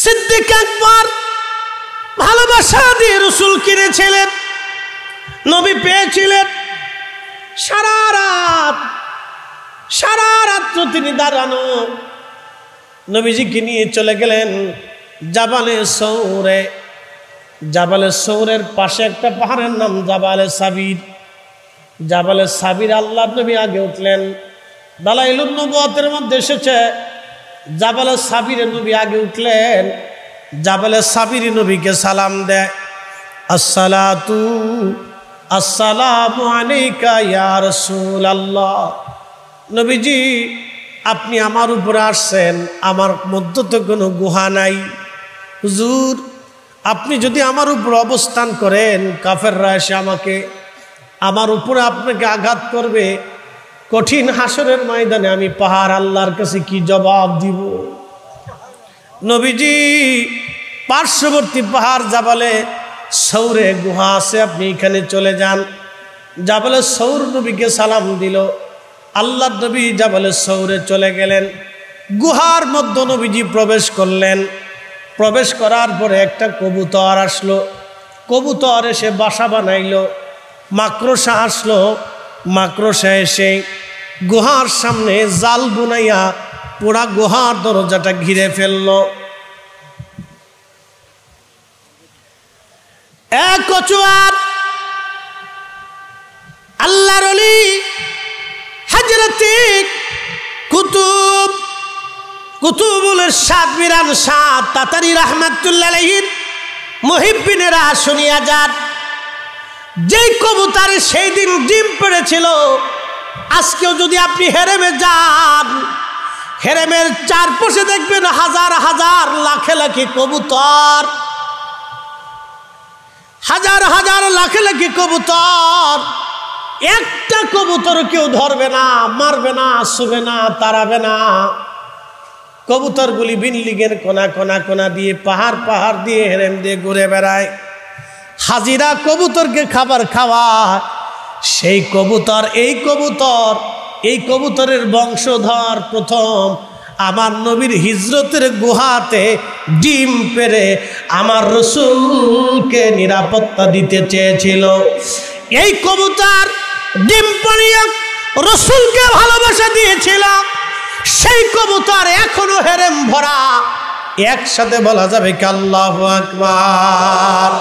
সিদ্দিক আকবর ভালোবাসা দিয়ে রাসূল কিনেছিলেন, নবী পেয়েছিলেন। সারা রাত তিনি দাঁড়ানো, নবীজিকে নিয়ে চলে গেলেন জাবালে সৌরে। জাবালে সৌরের পাশে একটা পাহাড়ের নাম জাবালে সাবির। জাবালে সাবির আল্লাহ নবী আগে উঠলেন। দালাইলুন নবুয়তের মধ্যে এসেছে জাবালে সাবিরে নবী আগে উঠলেন। জাবালে সাবির নবীকে সালাম দেয়, আসসালাতু আসসালামু আলাইকা ইয়া রাসূলুল্লাহ। নবীজি আপনি আমার উপরে আসছেন, আমার মধ্যে তো কোনো গুহা নাই। হুজুর আপনি যদি আমার উপর অবস্থান করেন, কাফেররা এসে আমার উপরে আপনাকে আঘাত করবে। কঠিন হাসরের ময়দানে আমি পাহাড় আল্লাহর কাছে কি জবাব দিব? নবীজি পার্শ্ববর্তী পাহাড় জাবালে সৌরে গুহা আছে, আপনি এখানে চলে যান। জাবালে সৌর নবীকে সালাম দিল। আল্লাহ নবী জাবালে সৌরে চলে গেলেন। গুহার মধ্যে নবীজি প্রবেশ করলেন। প্রবেশ করার পরে একটা কবুতর আসলো। কবুতর এসে বাসা বানাইল। মাকড়সা আসলো। মাকড়সা এসে গুহার সামনে জাল বুনাইয়া পুরা গুহার দরজাটা ঘিরে ফেলল। এক কচুয়ার আল্লাহর ওলি হযরতে কুতুবুল ইরশাদ মিরান শাহ তাতারি রাহমাতুল্লাহ আলাইহির মুহিব্বিনেরা শুনিয়া যান। যেই কবুতরে সেই দিন ডিম পেড়েছিল, আজকেও যদি আপনি হেরেমে যান, হেরেমের চারপাশে দেখবেন হাজার হাজার লাখে লাখে কবুতর, হাজার হাজার লাখে লাখে কবুতর। একটা কবুতর কেউ ধরবে না, মারবে না, ছুবে না, তাড়াবে না। কবুতরগুলি বিল্ডিংয়ের কোনা কোনা কোনা দিয়ে পাহাড় পাহাড় দিয়ে হেরেম দিয়ে ঘুরে বেড়ায়। হাজিরা কবুতরকে খাবার খাওয়ায়। সেই কবুতর এই কবুতরের বংশধর প্রথম আমার নবীর হিজরতের গুহাতে ডিম পেড়ে আমার রাসূলকে নিরাপত্তা দিতে চেয়েছিল। এই কবুতর ডিম পাড়িয়া রাসূলকে ভালোবাসা দিয়েছিল। সেই কবুতর এখনো হেরেম ভরা। একসাথে বলা যাবে কি আল্লাহু আকবার।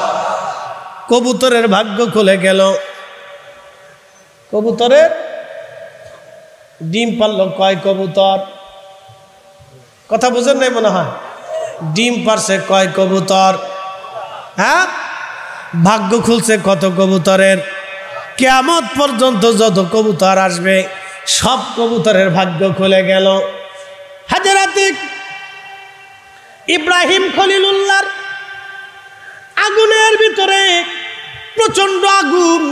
কবুতরের ভাগ্য খুলে গেল। কবুতরের ডিম পারলো কয় কবুতর? কথা বুঝেন নাই মনে হয়। ডিম পারছে কয় কবুতর? হ্যাঁ, ভাগ্য খুলছে কত কবুতরের? কিয়ামত পর্যন্ত যত কবুতর আসবে সব কবুতরের ভাগ্য খুলে গেল। হযরতে ইব্রাহিম খলিলুল্লাহর আগুনের ভিতরে প্রচন্ড আগুন।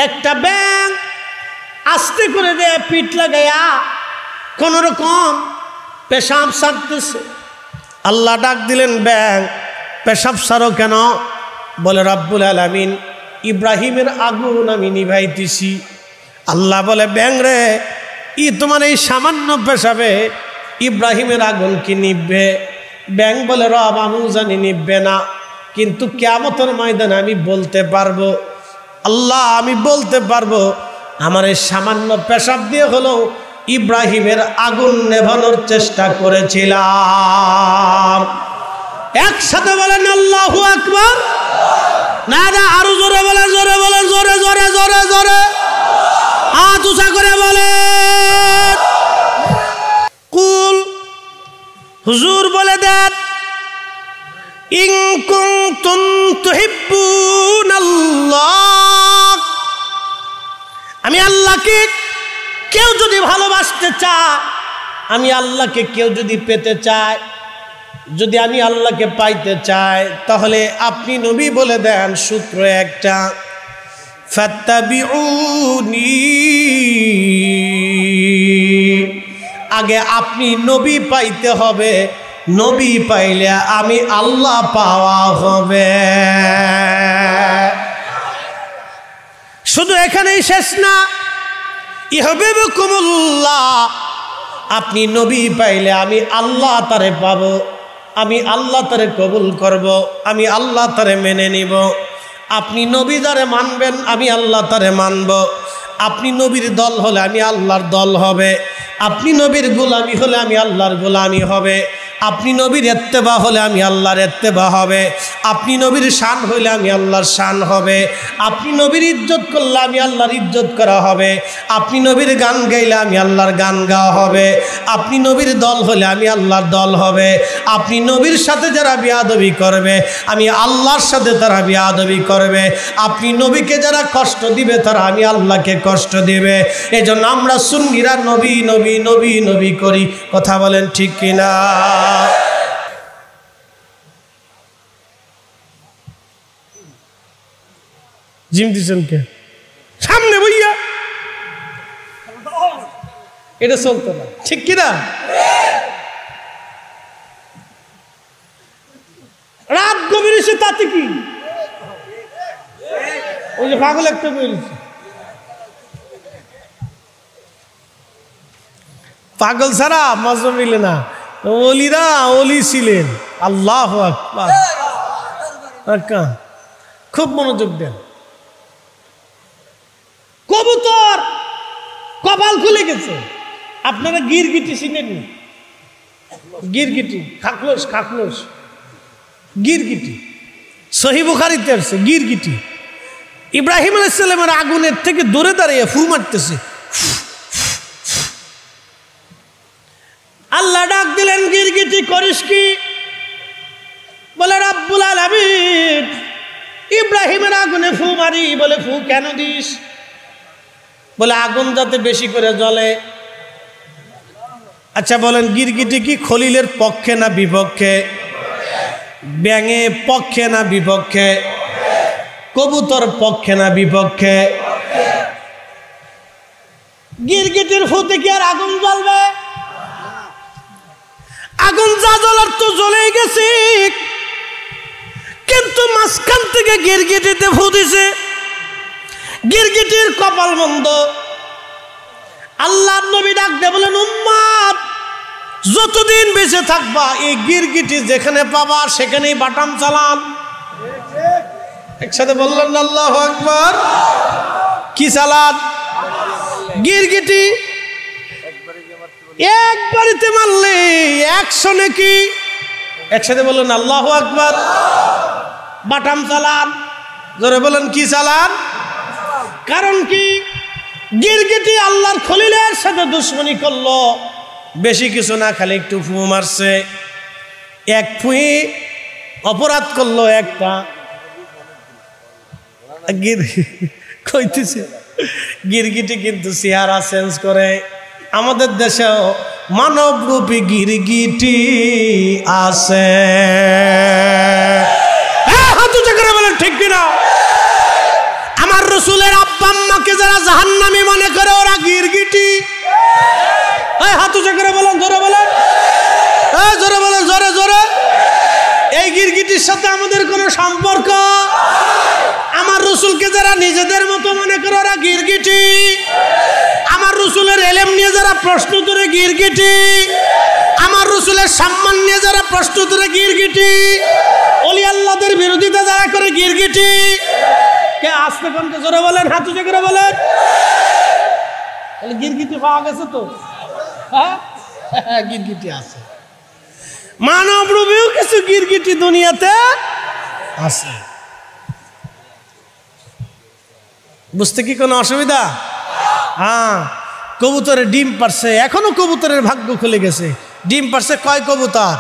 একটা ব্যাঙ আস্তে করে দেয় পিঠ লাগাইয়া কোন রকম পেশাব সারতেছে। আল্লাহ ডাক দিলেন, ব্যাঙ পেশাব সারো কেন? বলে রব্বুল আলামিন ইব্রাহিমের আগুন আমি নিভাইতেছি। আল্লাহ বলে, ব্যাঙ রে, তোমার এই সামান্য পেশাবে ইব্রাহিমের আগুন কি নিভবে? ব্যাঙ বলে, রব আমিও জানি নিভবে না, কিন্তু কিয়ামতের ময়দানে আমি বলতে পারবো। আল্লাহ আমি বলতে পারবো আমার এই সামান্য পেশাব দিয়ে হলো ইব্রাহিমের আগুন নেভানোর চেষ্টা করেছিলাম। একসাথে বলেন আল্লাহু আকবার। না না, আরো জোরে বলেন, জোরে বলেন, জোরে জোরে জোরে জোরে হাত উঁচা করে বলেন। কুল হুজুর বলে দেন, ইন কুনতুম তুহিব্বুনাল্লাহ, আমি আল্লাহকে কেউ যদি ভালোবাসতে চায়, আমি আল্লাহকে কেউ যদি পেতে চায়, যদি আমি আল্লাহকে পাইতে চাই, তাহলে আপনি নবী বলে দেন সূত্র একটা, ফাত্তাবিউনি। আগে আপনি নবী পাইতে হবে, নবী পাইলে আমি আল্লাহ পাওয়া হবে। শুধু এখানেই শেষ না, ইহবিবকুমুল্লাহ, আপনি নবী পাইলে আমি আল্লাহ তারে পাবো। আমি আল্লাহ তারে কবুল করব, আমি আল্লাহ তারে মেনে নিব। আপনি নবী যারে মানবেন আমি আল্লাহ তারে মানব। আপনি নবীর দল হলে আমি আল্লাহর দল হবে, আপনি নবীর গোলামি হলে আমি আল্লাহর গোলামি হবে, আপনি নবীর ইত্তেবা হলে আমি আল্লাহর ইত্তেবা হবে, আপনি নবীর শান হইলে আমি আল্লাহর শান হবে, আপনি নবীর ইজ্জত করলে আমি আল্লাহর ইজ্জত করা হবে, আপনি নবীর গান গাইলে আমি আল্লাহর গান গাওয়া হবে, আপনি নবীর দল হলে আমি আল্লাহর দল হবে। আপনি নবীর সাথে যারা বিয়াদবি করবে আমি আল্লাহর সাথে তারা বিয়াদবি করবে। আপনি নবীকে যারা কষ্ট দিবে তারা আমি আল্লাহকে কষ্ট দিবে। এজন্য আমরা সুন্নিরা নবী নবী নবী নবী করি। কথা বলেন ঠিক কিনা? জিম দিচ্ছেন কে সামনে বইয়া? এটা চলতো না, ঠিক কিনা? রাত গভীর এসে তাতে কি ওই যে পাগল একটা বেরিয়েছে, পাগল ছাড়া মজা মিলে না। ওলিরা ওলি ছিলেন। আল্লাহু আকবার। খুব মনোযোগ দেন। কবুতর কপাল খুলে গেছে। আপনারা গিরগিটি চিনেননি? গিরগিটি, খাকলোস খাকলোস, গিরগিটি সহিহ বুখারীতে আছে। গিরগিটি ইব্রাহিম আলাইহিস সালামের আগুনের থেকে দূরে দাঁড়িয়ে ফু মারতেছে। আল্লাহ ডাক দিলেন, গিরগিটি করিস কি? বলে রব্বুল আলামিন ইব্রাহিমের আগুনে ফু মারি। বলে ফু কেন দিস? বলে আগুন যাতে বেশি করে জ্বলে। আচ্ছা বলেন, গিরগিটি কি খলিলের পক্ষে না বিপক্ষে? ব্যাঙে পক্ষে না বিপক্ষে? কবুতর পক্ষে না বিপক্ষে? গিরগিটির ফুতে কি আর আগুন জ্বলবে? আগুন যা জ্বলার তো জ্বলেই গেছে, কিন্তু মাঝখান থেকে গিরগিটিতে ফু দিছে। গিরগিটির কপাল মন্দ। আল্লাহর নবী ডাক দিয়ে বলেন, উম্মত যতদিন বেঁচে থাকবা এই গিরগিটি যেখানে পাবা সেখানেই বাটাম চালান। একসাথে বললেন আল্লাহু আকবার। কি চালান? গিরগিটি একবারিতে মারলে 100 নাকি। একসাথে বললেন আল্লাহু আকবার। বাটাম চালান। জোরে বলেন কি চালান? কারণ কি? গিরগিটি আল্লাহর খলিলের সাথে দুশ্মনী করলো। বেশি কিছু না, খালি একটু ফু মারছে। এক ফুই অপরাধ করলো একটা। কইতেছে গিরগিটি কিন্তু চেহারা চেঞ্জ করে। আমাদের দেশেও মানবরূপী গিরগিটি আছে। হাত উঁচু করে বলেন ঠিক কিনা? আমার রাসূলের আব্বা আম্মাকে যারা জাহান্নামী মনে করে ওরা গিরগিটি। হাত উঁচু করে বলেন, জোরে বলেন, জোরে বলেন, জোরে জোরে। এই গিরগিটির সাথে আমাদের কোনো সম্পর্ক? আমার রাসূলকে যারা নিজেদের মতো মনে করে ওরা গিরগিটি। আমার রাসূলের ইলম নিয়ে যারা প্রশ্ন তুলে গিরগিটি। আমার রাসূলের সম্মান নিয়ে যারা প্রশ্ন তুলে গিরগিটি। ওলি আল্লাহদের বিরোধিতা যারা করে গিরগিটি। কে আসতে কোনকে জোরে বলেন, হাত উঁচু করে বলেন। গিরগিটি পাওয়া গেছে তো? হ্যাঁ, গিরগিটি আছে। মানব রূপেও কিছু গিরগিটি দুনিয়াতে আছে। বুঝতে কি কোনো অসুবিধা? হ্যাঁ, কবুতরের ডিম পারছে। এখনো কবুতরের ভাগ্য খুলে গেছে। ডিম পারছে কয় কবুতর?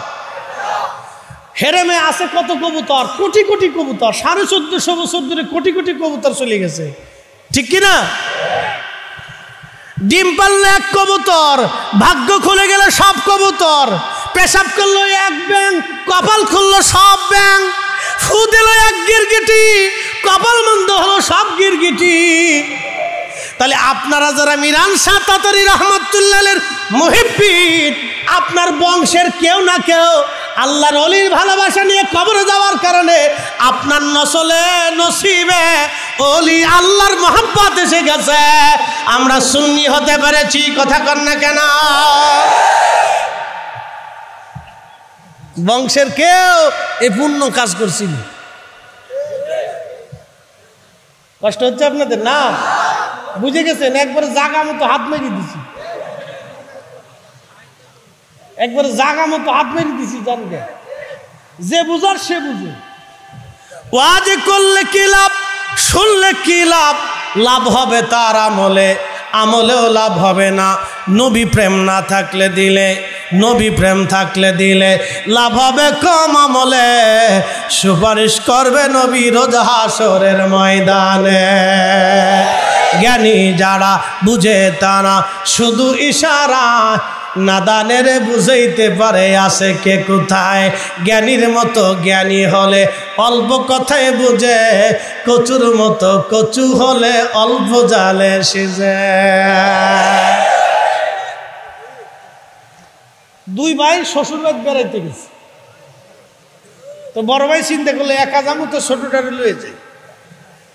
হেরেমে আছে কত কবুতর? কোটি কোটি কবুতর। 1450 বছর ধরে কোটি কোটি কবুতর চলে গেছে, ঠিক কিনা? ডিম পারলে এক কবুতর, ভাগ্য খুলে গেলে সব কবুতর। পেশাব করলো এক ব্যাং, কপাল খুললো সব ব্যাং। ফু দিল এক গিরগিটি, কপাল মন্দ হলো সব গিরগিটি। তাহলে আপনারা যারা মিরান শাহ তাতারী রহমাতুল্লাহের মুহিব্বিন, আপনার বংশের কেউ না কেউ আল্লাহর ওলির ভালোবাসা নিয়ে কবরে যাওয়ার কারণে আপনার নসলে নসিবে ওলি আল্লাহর মহব্বত এসে গেছে। আমরা সুন্নি হতে পেরেছি। কথা কন না কেন? বংশের কেউ এই পুণ্য কাজ করছিল। কষ্ট হচ্ছে আপনাদের না? বুঝে গেছেন? একবারে জাগা মতো হাত মেরে দিছি, একবারে জাগা মতো হাত মেরে দিছি। জানবে যে বুঝার সে বুঝে। ওয়াজ করলে কি লাভ, শুনলে কি লাভ? লাভ হবে তার আমলে, আমলেও লাভ হবে না। নবী প্রেম না থাকলে দিলে, নবী প্রেম থাকলে দিলে লাভ হবে কম, আমলে সুপারিশ করবে নবী রোজ হাসরের ময়দানে। জ্ঞানী যারা বুঝে তারা শুধু ইশারা, নাদানের বুঝাইতে পারে আছে কে কোথায়। জ্ঞানীর মতো জ্ঞানী হলে অল্প কথায় বুঝে, কচুর মতো কচু হলে অল্প জালে সিজে। দুই ভাই শ্বশুর বাড়ি বেড়াইতে গেছে, তো বড় ভাই চিন্তা করলে একা যাবো তো ছোটটারে লয়ে যায়,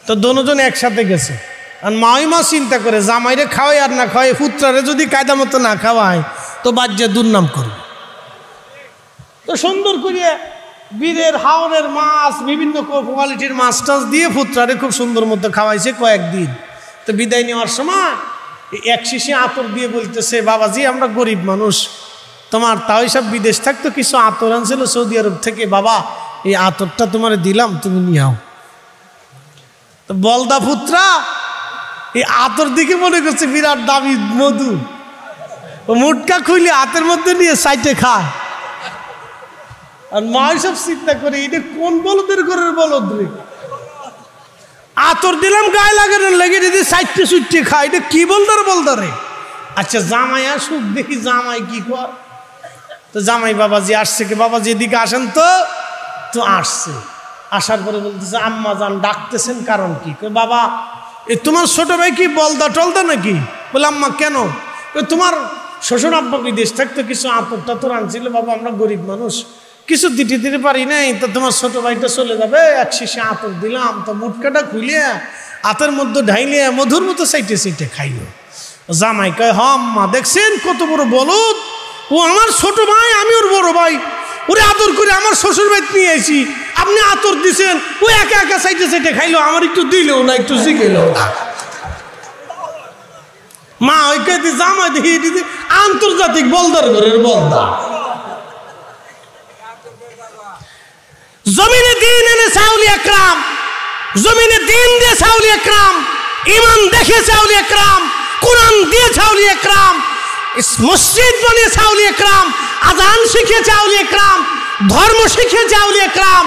তো দুজন একসাথে গেছে। আর মা চিন্তা করে জামাইরে খাওয়াই আর না খাওয়াই, পুত্রারে যদি কায়দা মতো না খাওয়ায় তো বাজ্যে দুর্নাম করবে। তো সুন্দর করিয়া বীরের হাওরের মাছ, বিভিন্ন কোয়ালিটির মাছ টাছ দিয়ে পুত্রারে খুব সুন্দর মতো খাওয়াইছে কয়েকদিন। তো বিদায় নেওয়ার সময় এক শিশি আতর দিয়ে বলতেছে, বাবাজি আমরা গরিব মানুষ, তোমার তাও সব বিদেশ থাকতো কিছু আতর আনছিল সৌদি আরব থেকে, বাবা এই আতরটা তোমার দিলাম, তুমি নিয়াও। তো বলদা পুত্রা এই আতর দিকে মনে করছে বিরাট দামি মধু, ও মুটকা খুলে হাতের মধ্যে নিয়ে সাইটে খায়। আর মা সব চিন্তা করে এটা কোন বলদের ঘরের বলদ রে, আতর দিলাম গায়ে লাগানোর লেগে যদি সাইটে সুইটে খায়, এটা কি বলদারে। আচ্ছা জামাই আসুক দেখি জামাই কি কর। তো জামাই বাবাজি আসছে কি, বাবাজি এদিকে আসেন তো। তো আসছে, আসার পরে বলতেছে আম্মা জান ডাকতেছেন কারণ কি? বাবা এ তোমার ছোট ভাই কি বলদা টলদা নাকি? বলে আম্মা কেন? তোমার শ্বশুর আব্বা বিদেশ থাকতো কিছু আতর টাতর আনছিল, বাবা আমরা গরিব মানুষ কিছু দিতে পারি নাই, তো তোমার ছোট ভাইটা চলে যাবে, এক শিশি আতর দিলাম, তো মুটকাটা খুলিয়া আতের মধ্যে ঢাইলিয়া মধুর মতো সাইটে সাইটে খাইও। জামাই কয় হ আম্মা দেখছেন কত বড় বলদ, ও আমার ছোট ভাই আমি ওর বড় ভাই, ওরে আদর করে আমার শ্বশুর বাড়ি নিয়ে আইছি, আপনি আতর দিছেন, ও একা একা সাইটে সাইটে খাইলো, আমার একটু দিলেও না, একটু শিখেলো না। মা ওই কে জামাই দেখিয়ে দিতে আন্তর্জাতিক বলদার ঘরের বলদা। জমিনে দিন এনে সাউলি একরাম, জমিনে দিন দিয়ে সাউলি একরাম, ইমান দেখে সাউলি একরাম, কোরআন দিয়ে সাউলি একরাম, মসজিদ বানিয়ে সাউলি একরাম, আজান শিখে সাউলি একরাম, ধর্ম শিখে সাউলি একরাম।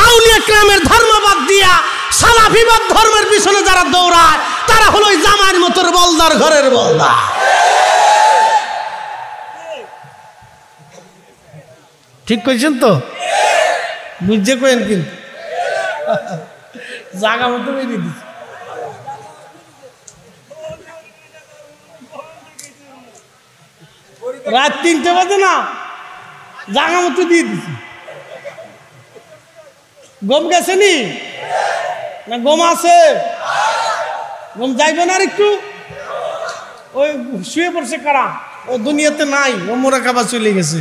আউলি একরামের ধর্মবাদ দিয়া সালাফিবাদ ধর্মের পিছনে যারা দৌড়ায় তারা হলো জামাইয়ের মতো বলদার ঘরের বলদা। ঠিক কইছেন তো? বুঝছে কেন? কিন্তু জাগা মতো বেরিয়ে দিচ্ছে। রাত 3টে বাজে না, জাগা মতো দিয়ে দিছি। গম গেছে নি না? গম আছে? গম যাইবে না? আর একটু ওই শুয়ে পড়ছে কারা, ও দুনিয়াতে নাই, ও মোরা কাবা চলে গেছে।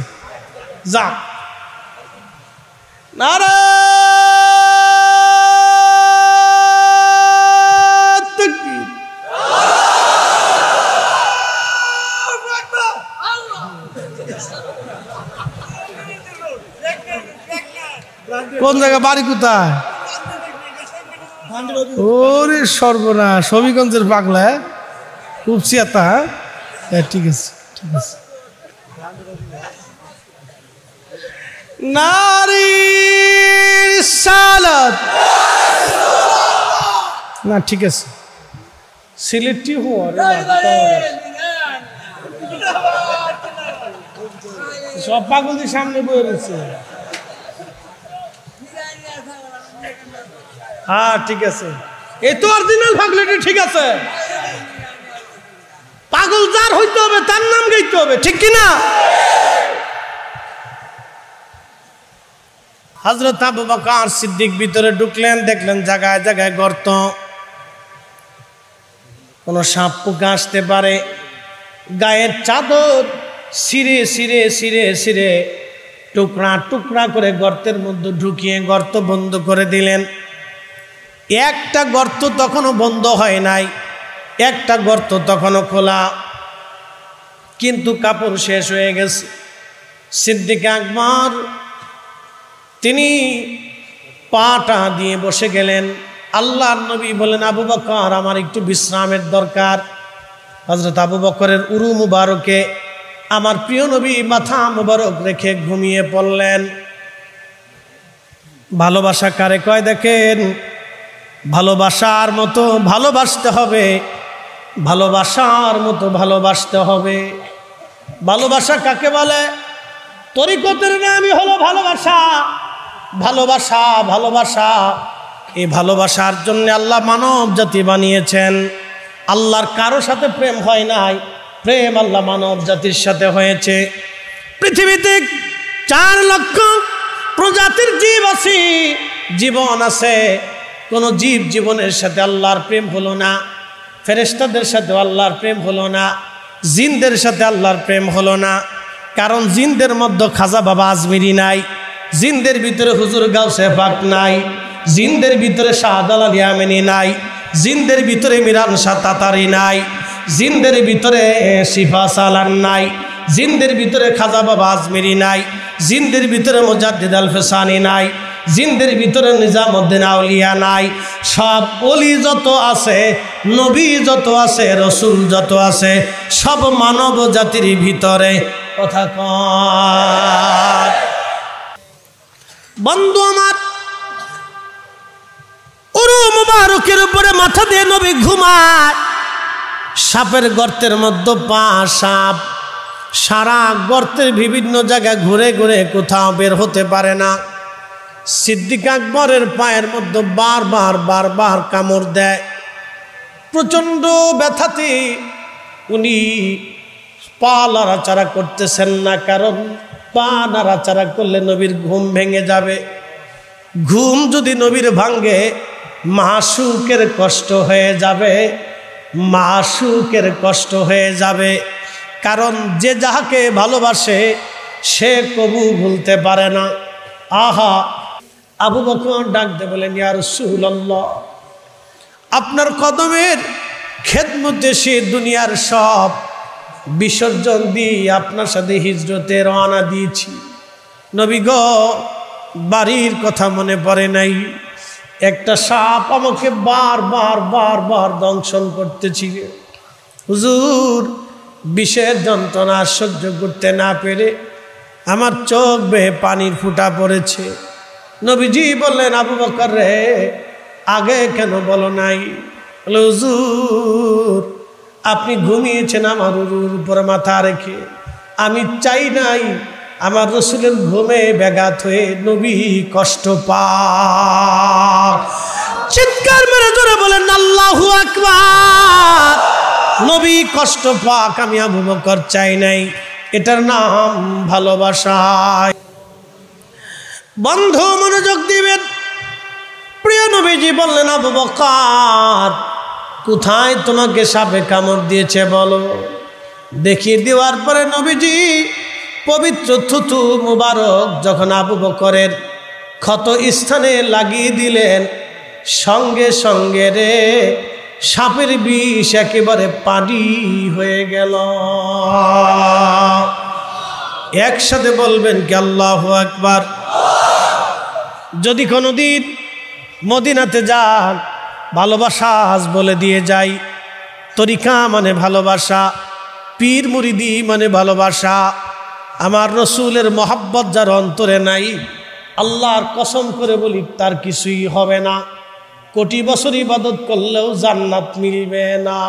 যা নারে কোন জায়গা, বাড়ি কোথায়? ওরে সর্বনাশ, হবিগঞ্জের পাগলা, উপসিয়াতা। হ্যাঁ ঠিক আছে, ঠিক আছে। নারীর সালাত না, ঠিক আছে। সিলেটি হওয়ার সব পাগলদের সামনে বয়ে রয়েছে। হ্যাঁ ঠিক আছে, এই তো অরিজিনাল পাগলাটি। ঠিক আছে, পাগল যার হইতে হবে তার নাম গাইতে হবে, ঠিক কিনা? হযরত আবু বকর সিদ্দিক ভিতরে ঢুকলেন, দেখলেন জায়গায় জায়গায় গর্ত, কোনো সাপ পোকা আসতে পারে। গায়ের চাদর ছিঁড়ে ছিঁড়ে ছিঁড়ে ছিঁড়ে টুকরা টুকরা করে গর্তের মধ্যে ঢুকিয়ে গর্ত বন্ধ করে দিলেন। একটা গর্ত তখনও বন্ধ হয় নাই, একটা গর্ত তখনও খোলা, কিন্তু কাপড় শেষ হয়ে গেছে। সিদ্দিক আকবর তিনি পাটা দিয়ে বসে গেলেন। আল্লাহর নবী বলেন, আবু বকর আমার একটু বিশ্রামের দরকার। হযরত আবু বকরের উরু মুবারকে আমার প্রিয় নবী মাথা মুবারক রেখে ঘুমিয়ে পড়লেন। ভালোবাসা কারে কয় দেখেন, ভালোবাসার মতো ভালোবাসতে হবে, ভালোবাসার মতো ভালোবাসতে হবে। ভালোবাসা কাকে বলে? তরিকতের নামই হলো ভালোবাসা। ভালোবাসা ভালোবাসা এই ভালোবাসার জন্য আল্লাহ মানব জাতি বানিয়েছেন। আল্লাহর কারো সাথে প্রেম হয় নাই, প্রেম আল্লাহ মানব জাতির সাথে হয়েছে। পৃথিবীতে 4 লক্ষ প্রজাতির জীব আছে, জীবন আছে। কোন জীব জীবনের সাথে আল্লাহর প্রেম হলো না। ফেরেশতাদের সাথে আল্লাহর প্রেম হলো না, জিনদের সাথে আল্লাহর প্রেম হলো না। কারণ জিনদের মধ্যে খাজা বাবা আজমিরি নাই, জিনদের ভিতরে হুজুর গাউসে পাক নাই, জিনদের ভিতরে শাহজালাল ইয়ামানি নাই, জিনদের ভিতরে মিরান শাহ তাতারি নাই, জিনদের ভিতরে শিফা সালান নাই, জিনদের ভিতরে খাজা বাবা আজমিরি নাই, জিনদের ভিতরে মুজাদ্দিদ আল ফেসানি নাই, জিনদের ভিতরে নিজামউদ্দিন আউলিয়া নাই। সব ওলি যত আছে, নবী যত আছে, রসুল যত আছে, সব মানব জাতির ভিতরে। কথা কয় বন্ধু আমার, উরু মুবারকের উপরে মাথা দিয়ে নবী ঘুমায়। সাপের গর্তের মধ্যে পা, সাপ সারা গর্তের বিভিন্ন জায়গায় ঘুরে ঘুরে কোথাও বের হতে পারে না। সিদ্দিক আকবরের পায়ের মধ্যে বারবার বারবার কামড় দেয়। প্রচণ্ড ব্যথাতে উনি পা নাড়াচাড়া করতেছেন না, কারণ পা নাড়াচাড়া করলে নবীর ঘুম ভেঙে যাবে। ঘুম যদি নবীর ভাঙ্গে মাসুকের কষ্ট হয়ে যাবে, মাসুকের কষ্ট হয়ে যাবে। কারণ যে যাহাকে ভালোবাসে সে কবু ভুলতে পারে না। আহা, আবু বকর ডাক দিয়ে বলেন, ইয়া রাসূলুল্লাহ, আপনার কদমের খেদমতে সে দুনিয়ার সব বিসর্জন দিয়ে আপনার সাথে হিজরতে রওনা দিয়েছি। নবী গো, বাড়ির কথা মনে পড়ে নাই? একটা সাপ আমাকে বারবার বারবার দংশন করতেছিল। হুজুর, বিষের যন্ত্রণা সহ্য করতে না পেরে আমার চোখ বেয়ে পানির ফুঁটা পড়েছে। নবীজি বললেন, আবু বকর রে, আগে কেন বলো নাই? হুজুর, আপনি ঘুমিয়েছেন আমার উরুর উপর মাথা রেখে, আমি চাই নাই আমার রসুলের ঘুমে ব্যাঘাত হয়ে নবী কষ্ট পাক। চিৎকার মেরে জোরে বলেন আল্লাহু আকবার। নবী কষ্ট পাক, আমি আবু বকর চাই নাই। এটার নাম ভালোবাসা। বন্ধু মনোযোগ দিবেন। প্রিয় নবীজি বললেন, আবু বকর, কোথায় তোমাকে সাপে কামড় দিয়েছে বলো। দেখিয়ে দেওয়ার পরে নবীজি পবিত্র থুতু মুবারক যখন আবু বকরের ক্ষত স্থানে লাগিয়ে দিলেন, সঙ্গে সঙ্গে রে সাপের বিষ একেবারে পানি হয়ে গেল। একসাথে বলবেন কি আল্লাহু আকবার। যদি কোনোদিন মদিনাতে যান, ভালোবাসা আজ বলে দিয়ে যাই, তরিকা মানে ভালোবাসা, পীর মুরিদি মানে ভালোবাসা। আমার রসুলের মহাব্বত যার অন্তরে নাই, আল্লাহর কসম করে বলি তার কিছুই হবে না। কোটি বছর ইবাদত করলেও জান্নাত মিলবে না।